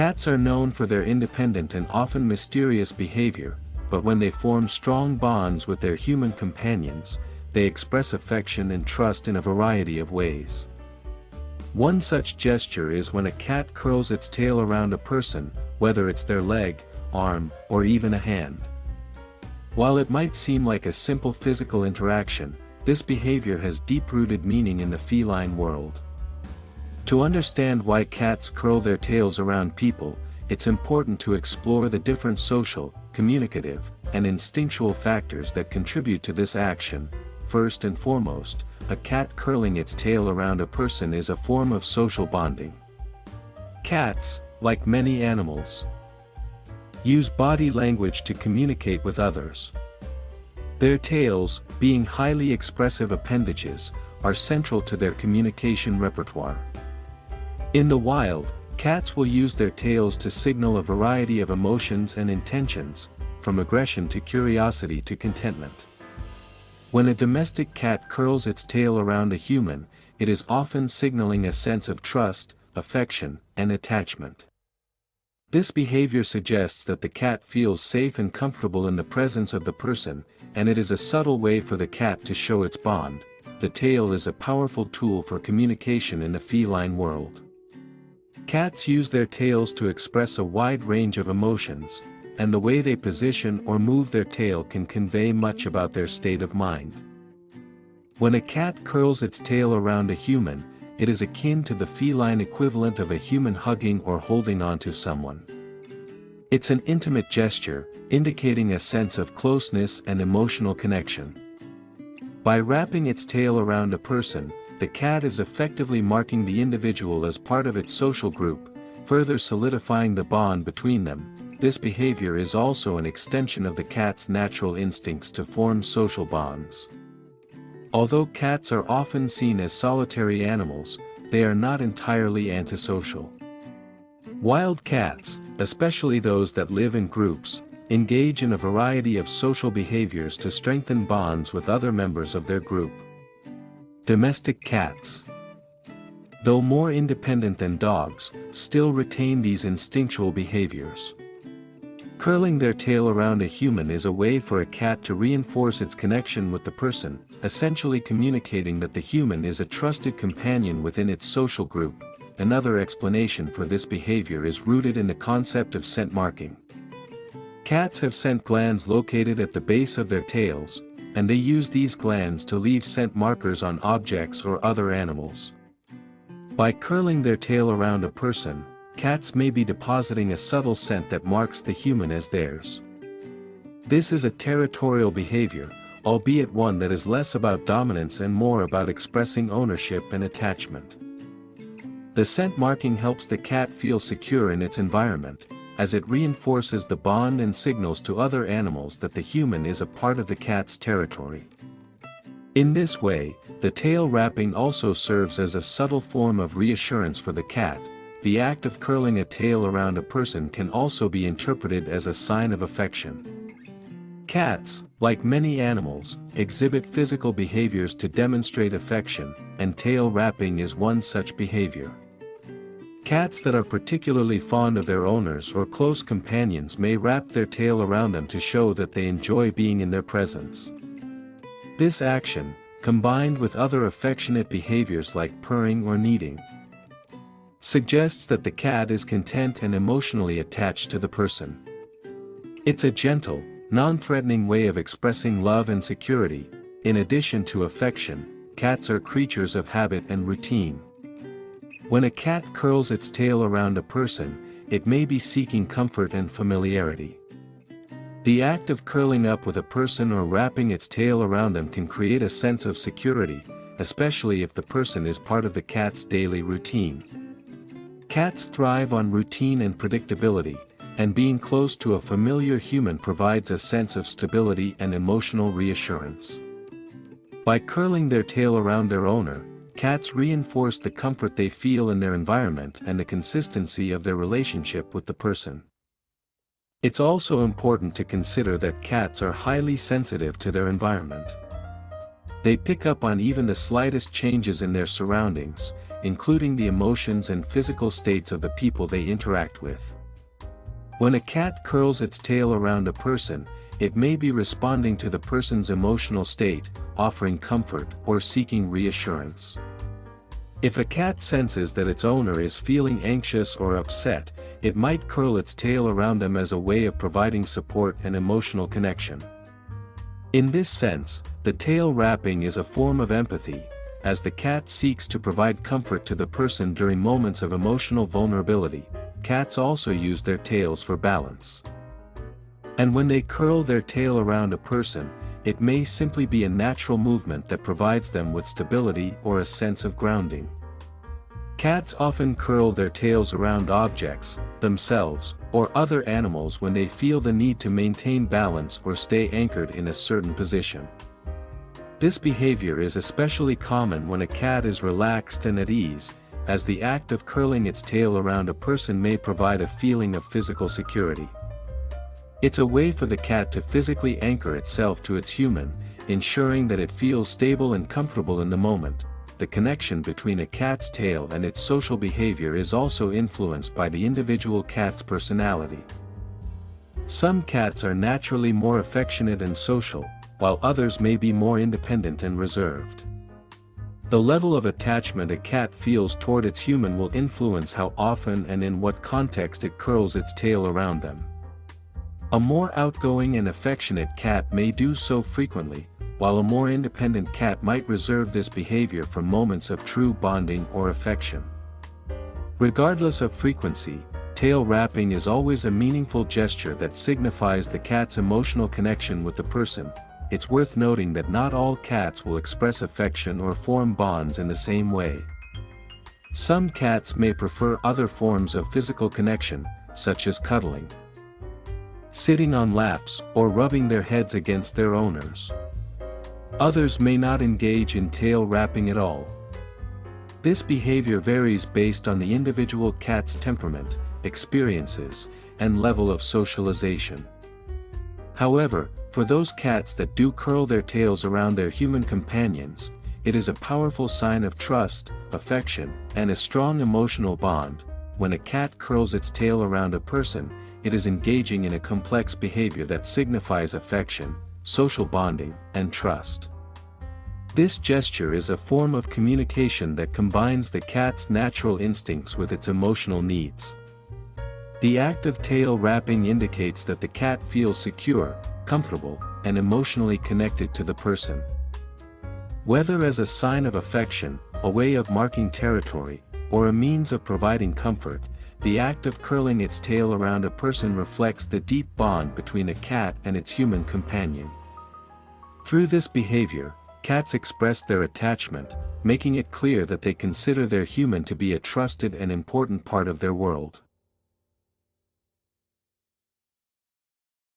Cats are known for their independent and often mysterious behavior, but when they form strong bonds with their human companions, they express affection and trust in a variety of ways. One such gesture is when a cat curls its tail around a person, whether it's their leg, arm, or even a hand. While it might seem like a simple physical interaction, this behavior has deep-rooted meaning in the feline world. To understand why cats curl their tails around people, it's important to explore the different social, communicative, and instinctual factors that contribute to this action. First and foremost, a cat curling its tail around a person is a form of social bonding. Cats, like many animals, use body language to communicate with others. Their tails, being highly expressive appendages, are central to their communication repertoire. In the wild, cats will use their tails to signal a variety of emotions and intentions, from aggression to curiosity to contentment. When a domestic cat curls its tail around a human, it is often signaling a sense of trust, affection, and attachment. This behavior suggests that the cat feels safe and comfortable in the presence of the person, and it is a subtle way for the cat to show its bond. The tail is a powerful tool for communication in the feline world. Cats use their tails to express a wide range of emotions, and the way they position or move their tail can convey much about their state of mind. When a cat curls its tail around a human, it is akin to the feline equivalent of a human hugging or holding onto someone. It's an intimate gesture, indicating a sense of closeness and emotional connection. By wrapping its tail around a person, the cat is effectively marking the individual as part of its social group, further solidifying the bond between them. This behavior is also an extension of the cat's natural instincts to form social bonds. Although cats are often seen as solitary animals, they are not entirely antisocial. Wild cats, especially those that live in groups, engage in a variety of social behaviors to strengthen bonds with other members of their group. Domestic cats, though more independent than dogs, still retain these instinctual behaviors. Curling their tail around a human is a way for a cat to reinforce its connection with the person, essentially communicating that the human is a trusted companion within its social group. Another explanation for this behavior is rooted in the concept of scent marking. Cats have scent glands located at the base of their tails, and they use these glands to leave scent markers on objects or other animals. By curling their tail around a person, cats may be depositing a subtle scent that marks the human as theirs. This is a territorial behavior, albeit one that is less about dominance and more about expressing ownership and attachment. The scent marking helps the cat feel secure in its environment, as it reinforces the bond and signals to other animals that the human is a part of the cat's territory. In this way, the tail wrapping also serves as a subtle form of reassurance for the cat. The act of curling a tail around a person can also be interpreted as a sign of affection. Cats, like many animals, exhibit physical behaviors to demonstrate affection, and tail wrapping is one such behavior. Cats that are particularly fond of their owners or close companions may wrap their tail around them to show that they enjoy being in their presence. This action, combined with other affectionate behaviors like purring or kneading, suggests that the cat is content and emotionally attached to the person. It's a gentle, non-threatening way of expressing love and security. In addition to affection, cats are creatures of habit and routine. When a cat curls its tail around a person, it may be seeking comfort and familiarity. The act of curling up with a person or wrapping its tail around them can create a sense of security, especially if the person is part of the cat's daily routine. Cats thrive on routine and predictability, and being close to a familiar human provides a sense of stability and emotional reassurance. By curling their tail around their owner, cats reinforce the comfort they feel in their environment and the consistency of their relationship with the person. It's also important to consider that cats are highly sensitive to their environment. They pick up on even the slightest changes in their surroundings, including the emotions and physical states of the people they interact with. When a cat curls its tail around a person, it may be responding to the person's emotional state, offering comfort or seeking reassurance. If a cat senses that its owner is feeling anxious or upset, it might curl its tail around them as a way of providing support and emotional connection. In this sense, the tail wrapping is a form of empathy, as the cat seeks to provide comfort to the person during moments of emotional vulnerability. Cats also use their tails for balance. And when they curl their tail around a person, it may simply be a natural movement that provides them with stability or a sense of grounding. Cats often curl their tails around objects, themselves, or other animals when they feel the need to maintain balance or stay anchored in a certain position. This behavior is especially common when a cat is relaxed and at ease, as the act of curling its tail around a person may provide a feeling of physical security. It's a way for the cat to physically anchor itself to its human, ensuring that it feels stable and comfortable in the moment. The connection between a cat's tail and its social behavior is also influenced by the individual cat's personality. Some cats are naturally more affectionate and social, while others may be more independent and reserved. The level of attachment a cat feels toward its human will influence how often and in what context it curls its tail around them. A more outgoing and affectionate cat may do so frequently, while a more independent cat might reserve this behavior for moments of true bonding or affection. Regardless of frequency, tail wrapping is always a meaningful gesture that signifies the cat's emotional connection with the person. It's worth noting that not all cats will express affection or form bonds in the same way. Some cats may prefer other forms of physical connection, such as cuddling, sitting on laps, or rubbing their heads against their owners. Others may not engage in tail wrapping at all. This behavior varies based on the individual cat's temperament, experiences, and level of socialization. However, for those cats that do curl their tails around their human companions, it is a powerful sign of trust, affection, and a strong emotional bond. When a cat curls its tail around a person, it is engaging in a complex behavior that signifies affection, social bonding, and trust. This gesture is a form of communication that combines the cat's natural instincts with its emotional needs. The act of tail wrapping indicates that the cat feels secure, comfortable, and emotionally connected to the person. Whether as a sign of affection, a way of marking territory, or a means of providing comfort, the act of curling its tail around a person reflects the deep bond between a cat and its human companion. Through this behavior, cats express their attachment, making it clear that they consider their human to be a trusted and important part of their world.